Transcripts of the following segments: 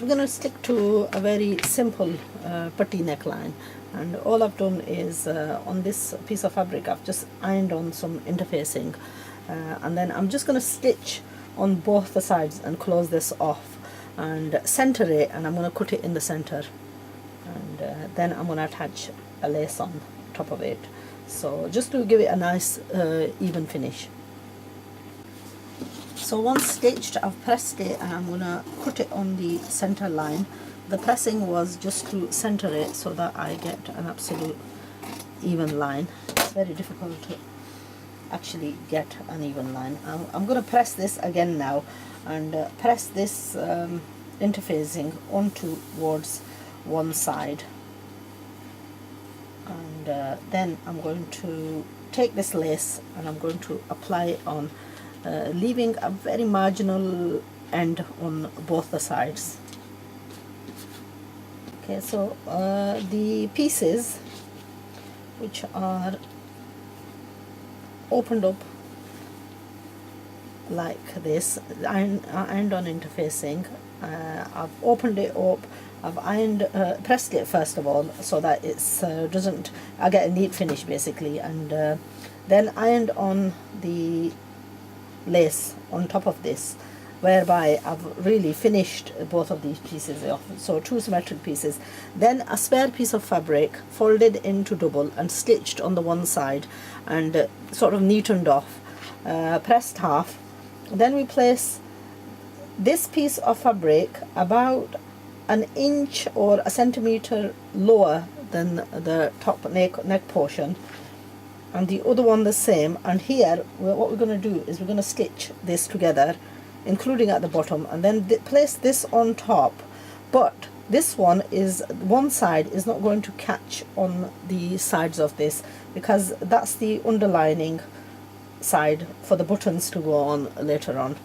we're going to stick to a very simple putty neckline, and all I've done is on this piece of fabric I've just ironed on some interfacing, and then I'm just going to stitch on both the sides and close this off and center it, and I'm going to cut it in the center, and then I'm going to attach a lace on top of it, so just to give it a nice even finish. So once stitched, I've pressed it and I'm going to cut it on the center line. The pressing was just to center it so that I get an absolute even line. It's very difficult to actually get an even line. I'm going to press this again now and press this interfacing onto towards one side, and then I'm going to take this lace and I'm going to apply it on, leaving a very marginal end on both the sides. Okay, so the pieces which are opened up like this, ironed on interfacing, I've opened it up, I've pressed it first of all so that it's doesn't, I get a neat finish basically, and then ironed on the lace on top of this, whereby I've really finished both of these pieces off, so two symmetric pieces. Then a spare piece of fabric folded into double and stitched on the one side and sort of neatened off, pressed half. Then we place this piece of fabric about an inch or a centimeter lower than the top neck portion, and the other one the same, and here what we're going to do is we're going to stitch this together, including at the bottom, and then place this on top, but this one side is not going to catch on the sides of this because that's the underlining side for the buttons to go on later on.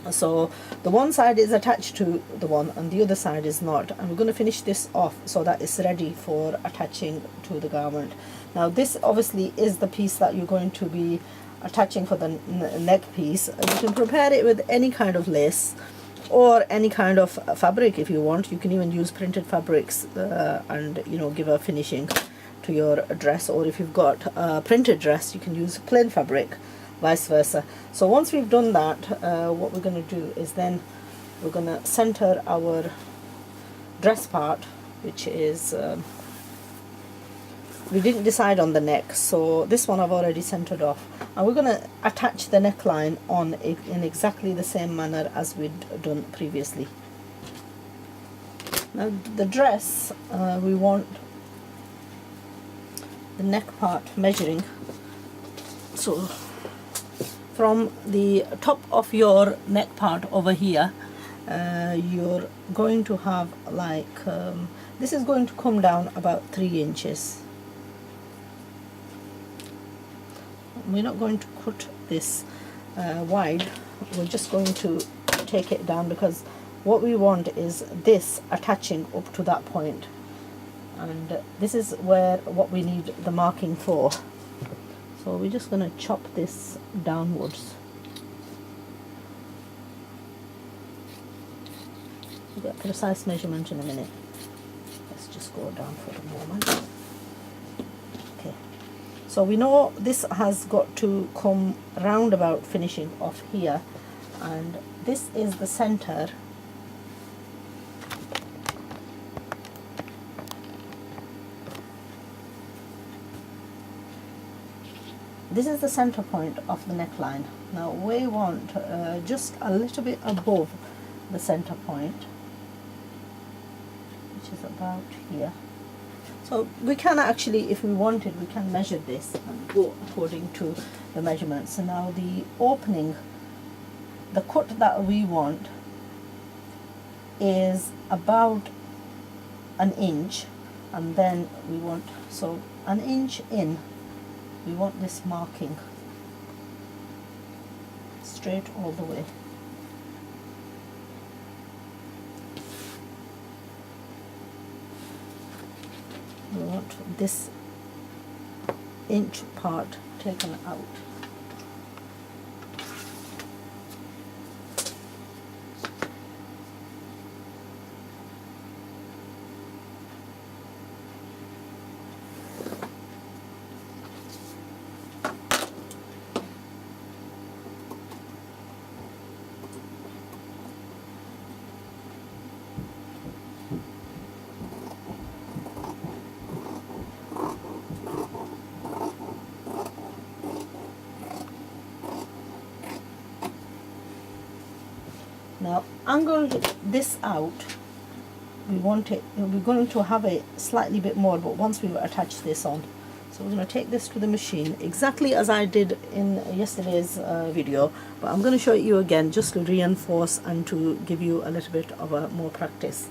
So the one side is attached to the one and the other side is not, and we're going to finish this off so that it's ready for attaching to the garment. Now this obviously is the piece that you're going to be attaching for the neck piece. You can prepare it with any kind of lace or any kind of fabric if you want. You can even use printed fabrics and give a finishing to your dress, or if you've got a printed dress you can use plain fabric, vice versa. So once we've done that, what we're going to do is then we're going to center our dress part, which is we didn't decide on the neck, so this one I've already centered off, and we're going to attach the neckline on in exactly the same manner as we'd done previously. Now the dress, we want the neck part measuring, so from the top of your neck part over here, you're going to have like this is going to come down about 3 inches. We're not going to cut this wide, we're just going to take it down because what we want is this attaching up to that point, and this is what we need the marking for. So we're just going to chop this downwards. We'll get precise measurement in a minute. Let's just go down for the moment. Okay. So we know this has got to come round about finishing off here, and this is the center. This is the center point of the neckline. Now we want just a little bit above the center point, which is about here. So we can actually, if we wanted, we can measure this and go according to the measurements. So now the opening, the cut that we want is about an inch, and then we want, so an inch in, we want this marking straight all the way. We want this inch part taken out. Now angle this out. We're going to have it slightly bit more, but once we've attached this on. So we're going to take this to the machine exactly as I did in yesterday's video, but I'm going to show it you again just to reinforce and to give you a little bit of a more practice.